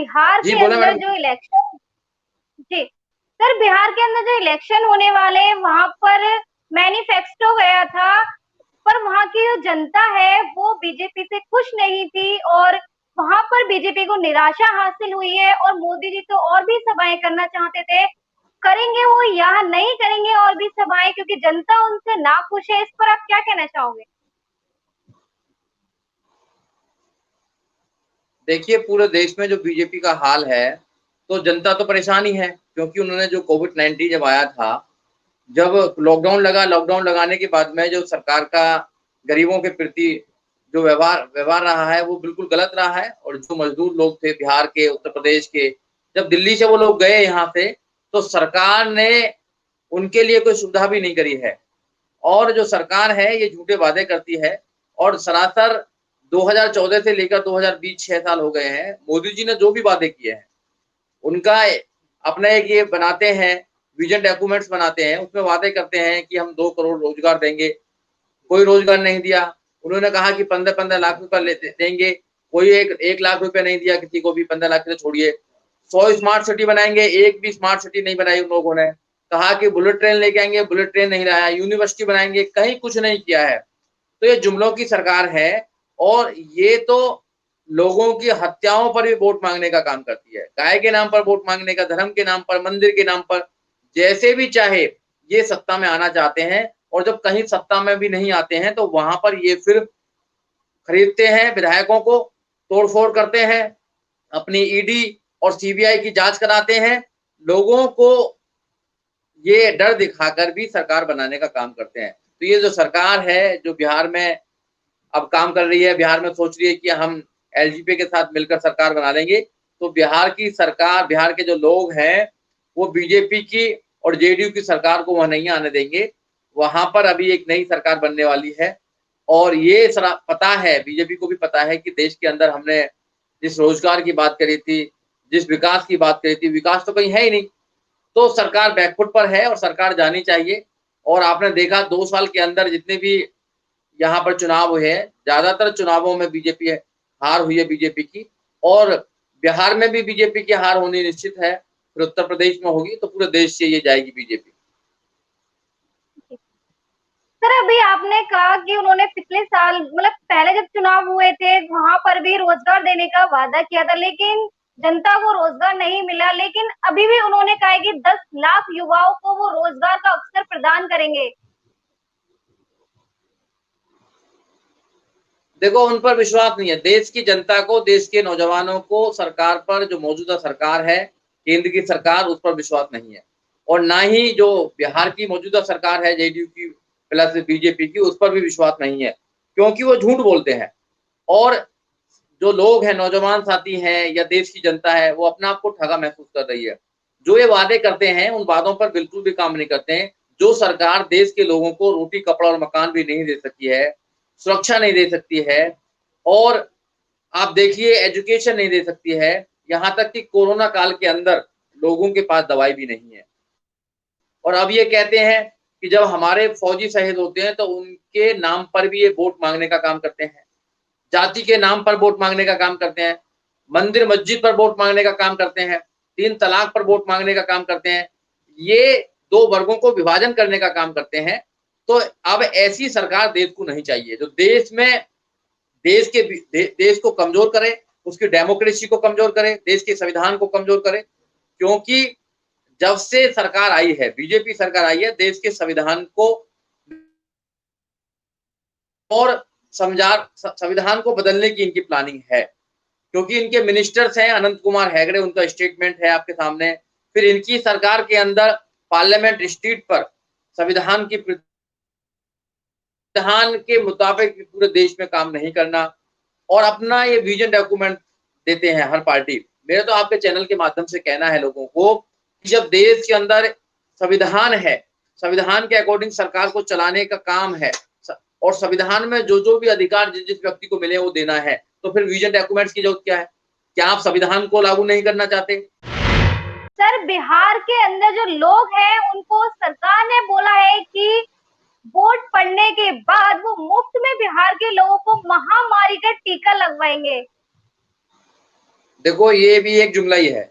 बिहार जी के बोला अंदर मैडम। जो इलेक्शन, जी सर, बिहार के अंदर जो इलेक्शन होने वाले वहां पर मैनिफेस्टो गया था, पर वहां की जो जनता है वो बीजेपी से खुश नहीं थी और वहां पर बीजेपी को निराशा हासिल हुई है। और मोदी जी तो और भी सभाएं करना चाहते थे, करेंगे वो या नहीं करेंगे और भी सभाएं, क्योंकि जनता उनसे नाखुश है। इस पर आप क्या कहना चाहोगे? देखिए पूरे देश में जो बीजेपी का हाल है, तो जनता तो परेशान ही है, क्योंकि उन्होंने जो कोविड-19 जब आया था, जब लॉकडाउन लगा, लॉकडाउन लगाने के बाद में जो सरकार का गरीबों के प्रति जो व्यवहार व्यवहार रहा है, वो बिल्कुल गलत रहा है। और जो मज़दूर लोग थे बिहार के, उत्तर प्रदेश के, जब दिल्ली से वो लोग गए यहाँ से, तो सरकार ने उनके लिए कोई सुविधा भी नहीं करी है। और जो सरकार है ये झूठे वादे करती है, और सरासर 2014 से लेकर 2020 6 साल हो गए हैं, मोदी जी ने जो भी वादे किए हैं, उनका अपना एक ये बनाते हैं, विज़न डॉक्यूमेंट्स बनाते हैं, उसमें वादे करते हैं कि हम 2 करोड़ रोज़गार देंगे, कोई रोज़गार नहीं दिया। उन्होंने कहा कि 15-15 लाख रुपए लेते देंगे, कोई एक 1 लाख रुपए नहीं दिया किसी को भी, 15 लाख तो छोड़िए। 100 स्मार्ट सिटी बनाएँगे, एक भी स्मार्ट सिटी नहीं बनाई उन लोगों ने। कहा कि बुलेट ट्रेन लेके आएँगे, बुलेट ट्रेन नहीं लाया, यूनिवर्सिटी बनाएँगे, कहीं कुछ नहीं किया है। तो ये जुमलों की सरकार है, और ये तो लोगों की हत्याओं पर भी वोट मांगने का काम करती है। गाय के नाम पर वोट मांगने का, धर्म के नाम पर, मंदिर के नाम पर, जैसे भी चाहे ये सत्ता में आना चाहते हैं। और जब कहीं सत्ता में भी नहीं आते हैं, तो वहां पर ये फिर खरीदते हैं विधायकों को, तोड़-फोड़ करते हैं, अपनी ईडी और सीबीआई की जांच कराते हैं, लोगों को ये डर दिखाकर भी सरकार बनाने का काम करते हैं। तो ये जो सरकार है, जो बिहार में अब काम कर रही है, बिहार में सोच रही है कि हम एलजेपी के साथ मिलकर सरकार बना लेंगे, तो बिहार की सरकार, बिहार के जो लोग हैं, वो बीजेपी की और जेडीयू की सरकार को वहाँ नहीं आने देंगे। वहाँ पर अभी एक नई सरकार बनने वाली है, और ये सरा पता है, बीजेपी को भी पता है कि देश के अंदर हमने जिस रोज़गार की बात करी थी, जिस विकास की बात करी थी, विकास तो कहीं है ही नहीं। तो सरकार बैकफुट पर है, और सरकार जानी चाहिए। और आपने देखा 2 साल के अंदर जितने भी यहाँ पर चुनाव हुए हैं, ज़्यादातर चुनावों में बीजेपी है, हार हुई है बीजेपी की। और बिहार में भी बीजेपी की हार होनी निश्चित है, फिर उत्तर प्रदेश में होगी, तो पूरे देश से ये जाएगी बीजेपी। सर, अभी आपने कहा कि उन्होंने पिछले साल, मतलब पहले जब चुनाव हुए थे वहां पर भी रोजगार देने का वादा किया था, लेकिन जनता को रोजगार नहीं मिला। लेकिन अभी भी उन्होंने कहा है कि 10 लाख युवाओं को वो रोजगार का अवसर प्रदान करेंगे। देखो उन पर विश्वास नहीं है, देश की जनता को, देश के नौजवानों को सरकार पर, जो मौजूदा सरकार है, केंद्र की सरकार, उस पर विश्वास नहीं है। और ना ही जो बिहार की मौजूदा सरकार है, जेडीयू की प्लस बीजेपी की, उस पर भी विश्वास नहीं है, क्योंकि वो झूठ बोलते हैं। और जो लोग हैं, नौजवान साथी हैं या देश की जनता है, वो अपने आप को ठगा महसूस कर रही है। जो ये वादे करते हैं, उन वादों पर बिल्कुल भी काम नहीं करते हैं। जो सरकार देश के लोगों को रोटी, कपड़ा और मकान भी नहीं दे सकती है, सुरक्षा नहीं दे सकती है, और आप देखिए एजुकेशन नहीं दे सकती है, यहाँ तक कि कोरोना काल के अंदर लोगों के पास दवाई भी नहीं है। और अब ये कहते हैं कि जब हमारे फौजी शहीद होते हैं, तो उनके नाम पर भी ये वोट मांगने का काम करते हैं। जाति के नाम पर वोट मांगने का काम करते हैं, मंदिर मस्जिद पर वोट मांगने का काम करते हैं, 3 तलाक पर वोट मांगने का काम करते हैं। ये 2 वर्गों को विभाजन करने का काम करते हैं। तो अब ऐसी सरकार देश को नहीं चाहिए, जो देश में देश को कमजोर करे, उसकी डेमोक्रेसी को कमजोर करे, देश के संविधान को कमजोर करे। क्योंकि जब से सरकार आई है, बीजेपी सरकार आई है, देश के संविधान को और संविधान को बदलने की इनकी प्लानिंग है। क्योंकि इनके मिनिस्टर्स हैं, अनंत कुमार हेगड़े, उनका स्टेटमेंट है आपके सामने। फिर इनकी सरकार के अंदर पार्लियामेंट स्ट्रीट पर संविधान के मुताबिक पूरे देश में काम नहीं करना, और अपना ये विजन डॉक्यूमेंट देते हैं हर पार्टी। मेरा तो आपके चैनल के माध्यम से कहना है लोगों को कि जब देश के अंदर संविधान है, संविधान के अकॉर्डिंग सरकार को चलाने का काम है, और संविधान में जो जो भी अधिकार जिस जिस व्यक्ति को मिले वो देना है, तो फिर विजन डॉक्यूमेंट्स की जरूरत क्या है? क्या आप संविधान को लागू नहीं करना चाहते? सर, बिहार के अंदर जो लोग हैं उनको सरकार ने बोला है कि वोट पड़ने के बाद वो मुफ्त में बिहार के लोगों को महामारी का टीका लगवाएंगे। देखो ये भी एक जुमला ही है।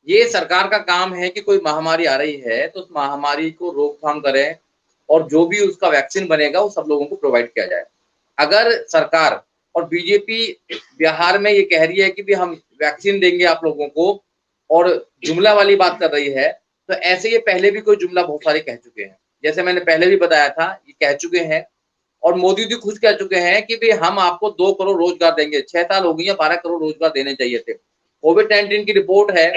ये सरकार का काम है कि कोई महामारी आ रही है तो उस महामारी को रोकथाम करें और जो भी उसका वैक्सीन बनेगा वो सब लोगों को प्रोवाइड किया जाए। अगर सरकार और बीजेपी बिहार में ये कह रही है कि भी हम वैक्सीन देंगे आप लोगों को और जुमला वाली बात कर रही है, तो ऐसे ये पहले भी कोई जुमला बहुत सारे कह चुके हैं। जैसे मैंने पहले भी बताया था, ये कह चुके हैं और मोदी जी खुद कह चुके हैं कि भी हम आपको 2 करोड़ रोजगार देंगे। 6 साल हो गई या 12 करोड़ रोजगार देने चाहिए थे। कोविड-19 की रिपोर्ट है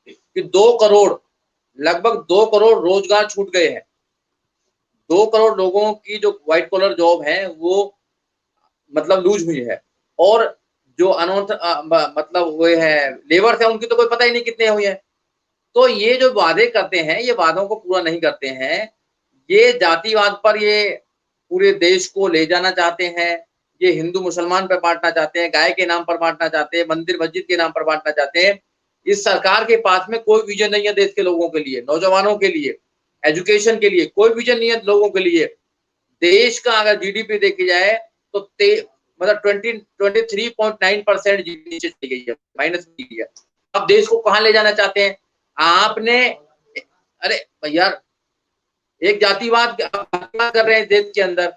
कि 2 करोड़, लगभग 2 करोड़ रोजगार छूट गए हैं। 2 करोड़ लोगों की जो व्हाइट कॉलर जॉब है वो मतलब लूज हुई है और जो मतलब वो है लेबर्स है उनकी तो कोई पता ही नहीं कितने हुए हैं। तो ये जो वादे करते हैं, ये वादों को पूरा नहीं करते हैं। ये जातिवाद पर ये पूरे देश को ले जाना चाहते हैं। ये हिंदू मुसलमान पे बाँटना चाहते हैं, गाय के नाम पर बाँटना चाहते हैं, मंदिर मस्जिद के नाम पर बाँटना चाहते हैं। इस सरकार के पास में कोई विज़न नहीं है देश के लोगों के लिए, नौजवानों के लिए, एजुकेशन के लिए, कोई विज़न नहीं है लोगों के लिए। देश का अगर जीडीपी देखी जाए तो मतलब 23.9% जीडीपी नीचे चली गई है, माइनस में गई है। अब देश को कहाँ ले जाना चाहते हैं? आपने अरे भैया एक जातिवाद कर रहे हैं देश के अंदर,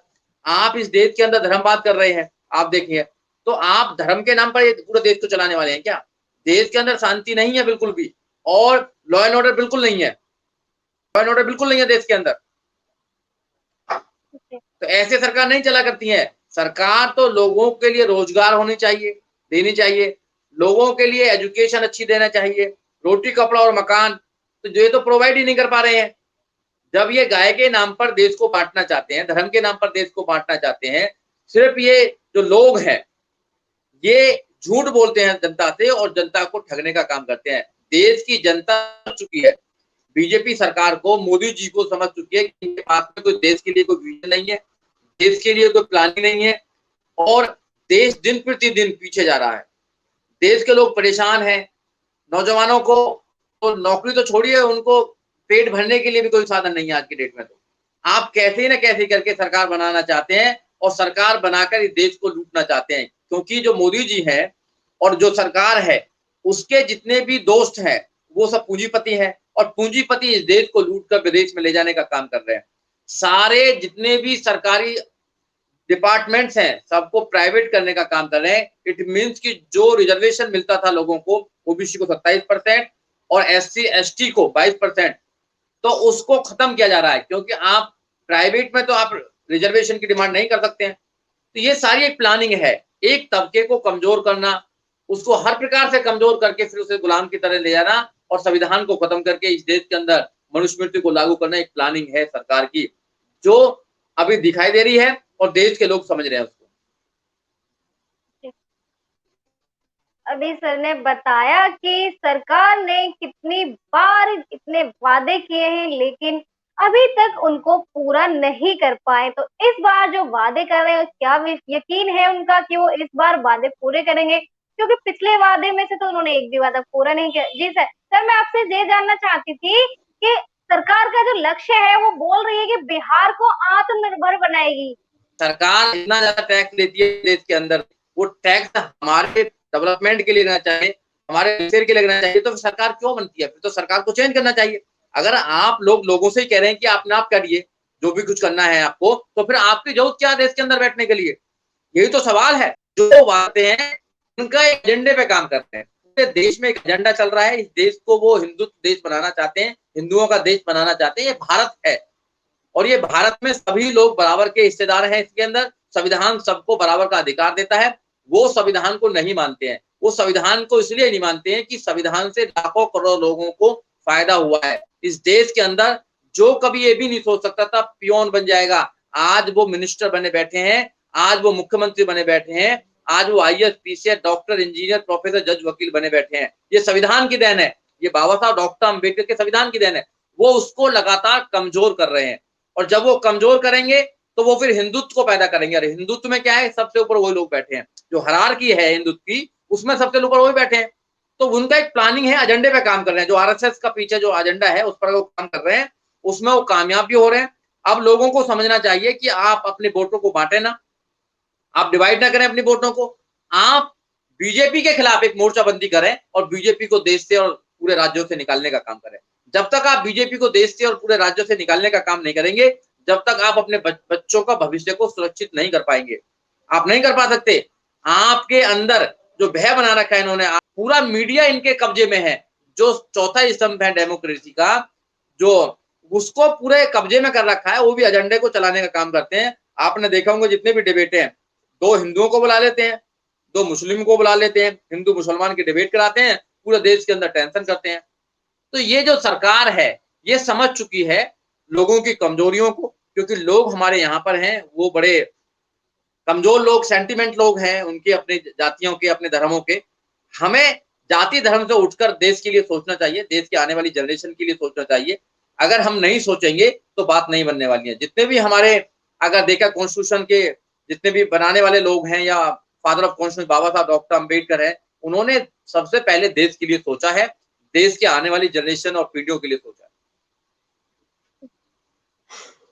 आप इस देश के अंदर धर्मवाद कर रहे हैं। आप देखिए, तो आप धर्म के नाम पर ये पूरे देश को चलाने वाले हैं क्या? देश के अंदर शांति नहीं है बिल्कुल भी और लॉ एंड ऑर्डर बिल्कुल नहीं है। लॉ एंड ऑर्डर बिल्कुल नहीं है देश के अंदर। तो ऐसे सरकार नहीं चला करती है। सरकार तो लोगों के लिए रोजगार होनी चाहिए, देनी चाहिए, लोगों के लिए एजुकेशन अच्छी देना चाहिए, रोटी कपड़ा और मकान, तो ये तो प्रोवाइड ही नहीं कर पा रहे हैं। जब ये गाय के नाम पर देश को बांटना चाहते हैं, धर्म के नाम पर देश को बांटना चाहते हैं, सिर्फ ये जो लोग हैं ये झूठ बोलते हैं जनता से और जनता को ठगने का काम करते हैं। देश की जनता समझ चुकी है, बीजेपी सरकार को, मोदी जी को समझ चुकी है कि इनके पास में कोई देश के लिए कोई विजन नहीं है, देश के लिए कोई प्लानिंग नहीं है और देश दिन प्रतिदिन पीछे जा रहा है। देश के लोग परेशान हैं, नौजवानों को तो नौकरी तो छोड़िए, उनको पेट भरने के लिए भी कोई साधन नहीं है आज की डेट में। तो आप कैसे न कैसे करके सरकार बनाना चाहते हैं और सरकार बनाकर इस देश को लूटना चाहते हैं, क्योंकि जो मोदी जी हैं और जो सरकार है उसके जितने भी दोस्त हैं वो सब पूंजीपति हैं और पूंजीपति इस देश को लूट कर विदेश में ले जाने का काम कर रहे हैं। सारे जितने भी सरकारी डिपार्टमेंट्स हैं सबको प्राइवेट करने का काम कर रहे हैं। इट मीन्स कि जो रिजर्वेशन मिलता था लोगों को, ओबीसी को 27% और एससी एसटी को 22%, तो उसको खत्म किया जा रहा है, क्योंकि आप प्राइवेट में तो आप रिजर्वेशन की डिमांड नहीं कर सकते हैं। तो ये सारी एक प्लानिंग है, एक तबके को कमजोर करना, उसको हर प्रकार से कमजोर करके फिर उसे गुलाम की तरह ले जाना और संविधान को खत्म करके इस देश के अंदर मनुस्मृति को लागू करना एक प्लानिंग है सरकार की, जो अभी दिखाई दे रही है और देश के लोग समझ रहे हैं उसको। अभी सर ने बताया कि सरकार ने कितनी बार इतने वादे किए हैं लेकिन अभी तक उनको पूरा नहीं कर पाए। तो इस बार जो वादे कर रहे हैं क्या यकीन है उनका कि वो इस बार वादे पूरे करेंगे? क्योंकि पिछले वादे में से तो उन्होंने एक भी वादा पूरा नहीं किया। जी सर, सर मैं आपसे ये जानना चाहती थी कि सरकार का जो लक्ष्य है वो बोल रही है कि बिहार को आत्मनिर्भर बनाएगी। सरकार इतना ज्यादा टैक्स लेती है देश के अंदर, वो टैक्स हमारे डेवलपमेंट के लिए रहना चाहिए, हमारे वेलफेयर के लिए रहना चाहिए, तो सरकार क्यों बनती है? फिर तो सरकार को चेंज करना चाहिए। अगर आप लोगों से ही कह रहे हैं कि अपने आप करिए जो भी कुछ करना है आपको, तो फिर आपकी जरूरत क्या है देश के अंदर बैठने के लिए? यही तो सवाल है। जो बातें हैं उनका एक एजेंडे पे काम करते हैं। पूरे देश में एक एजेंडा चल रहा है, इस देश को वो हिंदुत्व देश बनाना चाहते हैं, हिंदुओं का देश बनाना चाहते हैं। ये भारत है और ये भारत में सभी लोग बराबर के हिस्सेदार हैं। इसके अंदर संविधान सबको बराबर का अधिकार देता है। वो संविधान को नहीं मानते हैं, वो संविधान को इसलिए नहीं मानते हैं कि संविधान से लाखों करोड़ लोगों को फायदा हुआ है। इस देश के अंदर जो कभी ये भी नहीं सोच सकता था पियोन बन जाएगा, आज वो मिनिस्टर बने बैठे हैं, आज वो मुख्यमंत्री बने बैठे हैं, आज वो IAS PCS doctor engineer professor जज वकील बने बैठे हैं। ये संविधान की देन है, ये बाबा साहब डॉक्टर अम्बेडकर के संविधान की देन है। वो उसको लगातार कमजोर कर रहे हैं और जब वो कमजोर करेंगे तो वो फिर हिंदुत्व को पैदा करेंगे। अरे हिंदुत्व में क्या है? सबसे ऊपर वही लोग बैठे हैं, जो हरारकी है हिंदुत्व की उसमें सबसे ऊपर वही बैठे हैं। तो उनका एक प्लानिंग है, एजेंडे पे काम कर रहे हैं। जो आरएसएस का पीछे जो एजेंडा है उस पर वो काम कर रहे हैं, उसमें वो कामयाब भी हो रहे हैं। अब लोगों को समझना चाहिए कि आप अपने वोटों को बांटे ना, आप डिवाइड ना करें अपनी वोटों को। आप बीजेपी के खिलाफ एक मोर्चाबंदी करें और बीजेपी को देश से और पूरे राज्यों से निकालने का काम करें। जब तक आप बीजेपी को देश से और पूरे राज्यों से निकालने का काम नहीं करेंगे, जब तक आप अपने बच्चों का भविष्य को सुरक्षित नहीं कर पाएंगे। आप नहीं कर पा सकते। आपके अंदर जो भय बना रखा है इन्होंने, पूरा मीडिया इनके कब्जे में है, जो चौथा स्तंभ है डेमोक्रेसी का, जो उसको पूरे कब्जे में कर रखा है, वो भी एजेंडे को चलाने का काम करते हैं। आपने देखा होगा जितने भी डिबेट हैं, 2 हिंदुओं को बुला लेते हैं, 2 मुस्लिम को बुला लेते हैं, हिंदू मुसलमान की डिबेट कराते हैं, पूरे देश के अंदर टेंशन करते हैं। तो ये जो सरकार है, ये समझ चुकी है लोगों की कमजोरियों को, क्योंकि लोग हमारे यहाँ पर हैं, वो बड़े कमजोर लोग, सेंटिमेंट लोग हैं, उनके अपने जातियों के, अपने धर्मों के। हमें जाति धर्म से उठकर देश के लिए सोचना चाहिए, देश की आने वाली जनरेशन के लिए सोचना चाहिए। अगर हम नहीं सोचेंगे तो बात नहीं बनने वाली है। जितने भी हमारे, अगर देखा कॉन्स्टिट्यूशन के जितने भी बनाने वाले लोग हैं, या फादर ऑफ कॉन्स्टिट्यूशन बाबा साहब डॉक्टर अम्बेडकर है, उन्होंने सबसे पहले देश के लिए सोचा है, देश की आने वाली जनरेशन और पीढ़ियों के लिए सोचा है।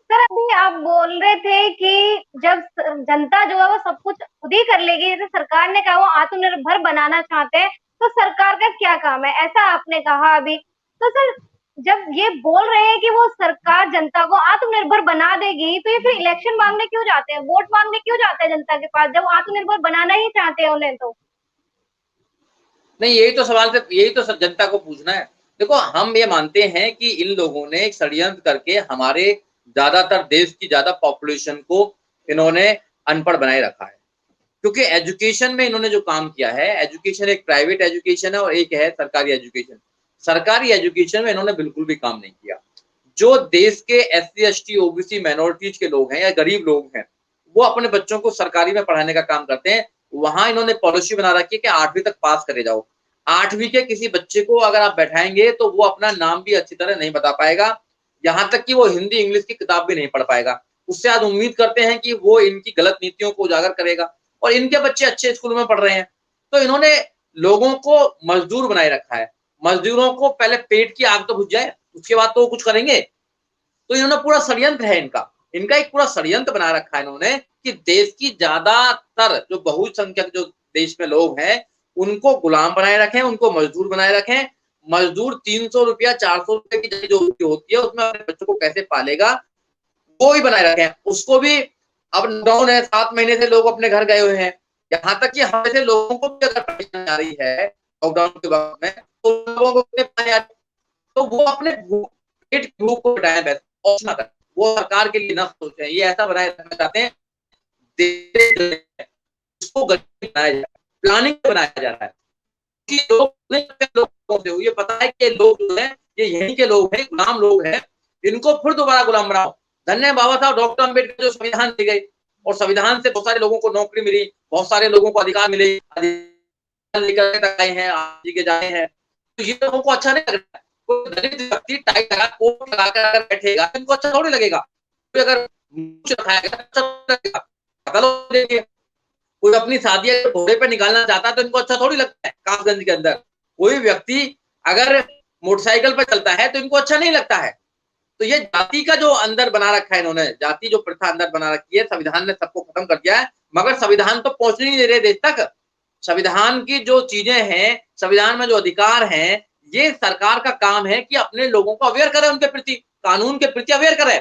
सर अभी आप बोल रहे थे कि जब जनता जो है वो सब कुछ खुद ही कर लेगी, जैसे सरकार ने कहा वो आत्मनिर्भर बनाना चाहते हैं, तो सरकार का क्या काम है, ऐसा आपने कहा अभी। तो सर जब ये बोल रहे हैं कि वो सरकार जनता को आत्मनिर्भर बना देगी, तो ये फिर इलेक्शन मांगने क्यों जाते हैं, वोट मांगने क्यों जाते हैं जनता के पास, जब आत्मनिर्भर बनाना ही चाहते हैं उन्हें तो? नहीं, यही तो सवाल से, यही तो जनता को पूछना है। देखो, हम ये मानते हैं कि इन लोगों ने एक षड्यंत्र करके हमारे ज्यादातर देश की ज्यादा पॉपुलेशन को इन्होंने अनपढ़ बनाए रखा है। क्योंकि एजुकेशन में इन्होंने जो काम किया है, एजुकेशन एक प्राइवेट एजुकेशन है और एक है सरकारी एजुकेशन। सरकारी एजुकेशन में इन्होंने बिल्कुल भी काम नहीं किया। जो देश के SC ST OBC माइनॉरिटीज के लोग हैं या गरीब लोग हैं, वो अपने बच्चों को सरकारी में पढ़ाने का काम करते हैं। वहां इन्होंने पॉलिसी बना रखी है कि 8वीं तक पास करे जाओ। 8वीं के किसी बच्चे को अगर आप बैठाएंगे तो वो अपना नाम भी अच्छी तरह नहीं बता पाएगा, यहाँ तक कि वो हिंदी इंग्लिश की किताब भी नहीं पढ़ पाएगा। उससे आज उम्मीद करते हैं कि वो इनकी गलत नीतियों को उजागर करेगा, और इनके बच्चे अच्छे स्कूलों में पढ़ रहे हैं। तो इन्होंने लोगों को मजदूर बनाए रखा है। मजदूरों को पहले पेट की आग तो बुझ जाए, उसके बाद तो वो कुछ करेंगे। तो इन्होंने पूरा षड्यंत्र है इनका एक पूरा षड्यंत्र बना रखा है इन्होंने, कि देश की ज्यादातर जो बहुसंख्यक जो देश में लोग हैं, उनको गुलाम बनाए रखें, उनको मजदूर बनाए रखें। मजदूर 300 रुपया 400 रुपए की जो होती है, उसमें अपने बच्चों को कैसे पालेगा, वो ही बनाए रखें। उसको भी, अब लॉकडाउन है, 7 महीने से लोग अपने घर गए हुए हैं, यहाँ तक कि हम जैसे लोगों को भी अगर परेशानी आ रही है लॉकडाउन के वक्त में, तो लोगों को तो वो अपने पेट की भूख को मिटाएं, बस और ना करें। वो सरकार के लिए न सोचें, ये ऐसा बनाए रखना चाहते हैं उसको गरीब बनाया जाए, प्लानिंग बनाया जा रहा है कि लोगों से ये पता है कि लोग जो है ये यहीं के लोग हैं, गुलाम लोग हैं, इनको फिर दोबारा गुलाम बनाओ। धन्य बाबा साहब डॉक्टर अम्बेडकर जो संविधान दी गई, और संविधान से बहुत सारे लोगों को नौकरी मिली, बहुत सारे लोगों को अधिकार मिले, लेकर आए हैं, आज के जाए हैं। तो ये लोगों को अच्छा नहीं लग रहा है। कोई दलित व्यक्ति टाई लगा कोट लगाकर अगर बैठेगा तो इनको अच्छा थोड़ी लगेगा। कोई अगर मुंह रखाएगा अच्छा लगेगा, कोई अपनी शादी घोड़े पे निकालना चाहता है तो इनको अच्छा थोड़ी लगता है। कासगंज के अंदर कोई व्यक्ति अगर मोटरसाइकिल पर चलता है तो इनको अच्छा नहीं लगता है। तो ये जाति का जो अंदर बना रखा है इन्होंने, जाति जो प्रथा अंदर बना रखी है, संविधान ने सबको खत्म कर दिया है। मगर संविधान तो पहुंचने नहीं दे रहे देश तक। संविधान की जो चीजें हैं, संविधान में जो अधिकार हैं, ये सरकार का काम है कि अपने लोगों को अवेयर करे, उनके प्रति, कानून के प्रति अवेयर करे।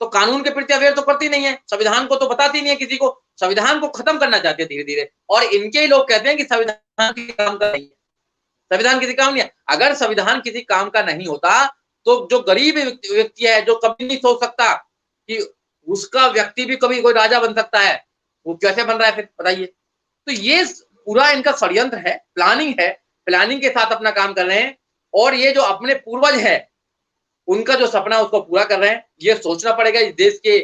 तो कानून के प्रति अवेयर तो करती नहीं है, संविधान को तो बताती नहीं है किसी को, संविधान को खत्म करना चाहते हैं धीरे धीरे। और इनके ही लोग कहते हैं कि संविधान किसी काम का नहीं है, संविधान किसी काम नहीं है। अगर संविधान किसी काम का नहीं होता तो जो गरीब व्यक्ति है, जो कभी नहीं सोच सकता कि उसका व्यक्ति भी कभी कोई राजा बन सकता है, वो कैसे बन रहा है फिर बताइए। तो ये पूरा इनका षड्यंत्र है, प्लानिंग है, प्लानिंग के साथ अपना काम कर रहे हैं। और ये जो अपने पूर्वज है उनका जो सपना है उसको पूरा कर रहे हैं। ये सोचना पड़ेगा इस देश के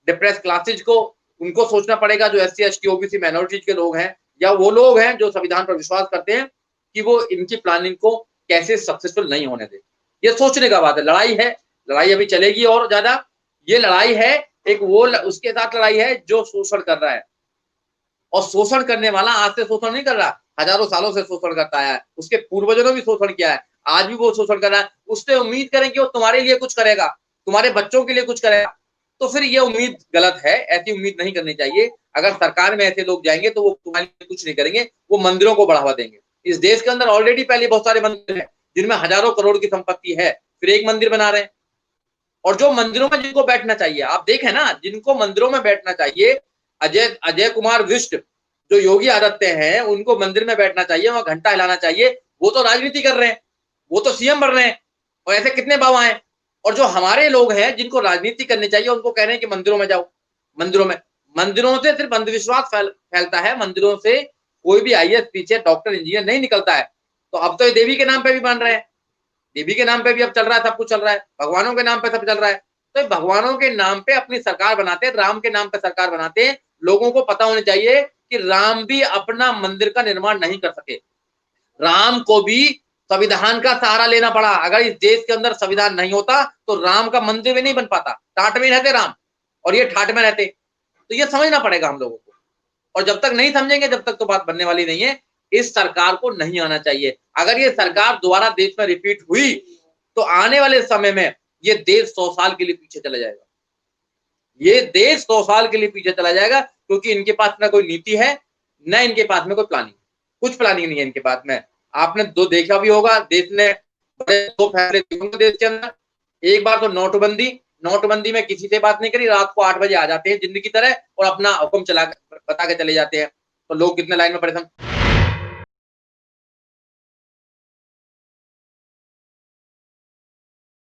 डिप्रेस क्लासेज को, उनको सोचना पड़ेगा जो SC ST OBC माइनॉरिटीज के लोग हैं, या वो लोग हैं जो संविधान पर विश्वास करते हैं, कि वो इनकी प्लानिंग को कैसे सक्सेसफुल नहीं होने दे। ये सोचने का बात है। लड़ाई है, लड़ाई अभी चलेगी और ज्यादा। ये लड़ाई है एक वो उसके साथ लड़ाई है जो शोषण कर रहा है, और शोषण करने वाला आज से शोषण नहीं कर रहा, हजारों सालों से शोषण करता है। उसके पूर्वजों ने भी शोषण किया है, आज भी वो शोषण कर रहा है। उससे उम्मीद करें कि वो तुम्हारे लिए कुछ करेगा, तुम्हारे बच्चों के लिए कुछ करेगा, तो फिर ये उम्मीद गलत है। ऐसी उम्मीद नहीं करनी चाहिए। अगर सरकार में ऐसे लोग जाएंगे तो वो कुछ नहीं करेंगे, वो मंदिरों को बढ़ावा देंगे। इस देश के अंदर ऑलरेडी पहले बहुत सारे मंदिर हैं जिनमें हजारों करोड़ की संपत्ति है, फिर एक मंदिर बना रहे हैं। और जो मंदिरों में जिनको बैठना चाहिए, आप देखें ना, जिनको मंदिरों में बैठना चाहिए, अजय अजय कुमार विष्ट जो योगी आदित्य हैं, उनको मंदिर में बैठना चाहिए, वहां घंटा हिलाना चाहिए, वो तो राजनीति कर रहे हैं, वो तो सीएम बन रहे हैं। और ऐसे कितने बाबा हैं। और जो हमारे लोग हैं जिनको राजनीति करनी चाहिए, उनको कह रहे हैं कि मंदिरों में जाओ। मंदिरों से सिर्फ अंधविश्वास फैलता है। मंदिरों से कोई भी आईएएस, पीछे डॉक्टर, इंजीनियर नहीं निकलता है। तो अब तो ये देवी के नाम पे भी बन रहे हैं, देवी के नाम पे भी अब चल रहा है, सब कुछ चल रहा है, भगवानों के नाम पे सब चल रहा है। तो भगवानों के नाम पे अपनी सरकार बनाते हैं, राम के नाम पे सरकार बनाते हैं। लोगों को पता होना चाहिए कि राम भी अपना मंदिर का निर्माण नहीं कर सके। राम को भी संविधान का सहारा लेना पड़ा। अगर इस देश के अंदर संविधान नहीं होता तो राम का मंदिर भी नहीं बन पाता। टाट में रहते राम, और ये ठाट में रहते। तो ये समझना पड़ेगा हम लोगों को, और जब तक नहीं समझेंगे जब तक तो बात बनने वाली नहीं है। इस सरकार को नहीं आना चाहिए। अगर ये सरकार दोबारा देश में रिपीट हुई तो आने वाले समय में ये देश 100 साल के लिए पीछे चला जाएगा। ये देश 100 साल के लिए पीछे चला जाएगा, क्योंकि इनके पास ना कोई नीति है, न इनके पास में कोई प्लानिंग, कुछ प्लानिंग नहीं है इनके पास में। आपने दो देखा भी होगा, देश ने बड़े दो फैसले देश के अंदर। एक बार तो नोटबंदी में किसी से बात नहीं करी, रात को 8 बजे आ जाते हैं जिंदगी की तरह और अपना हुक्म चला बता के चले जाते हैं। तो लोग कितने लाइन में परेशान।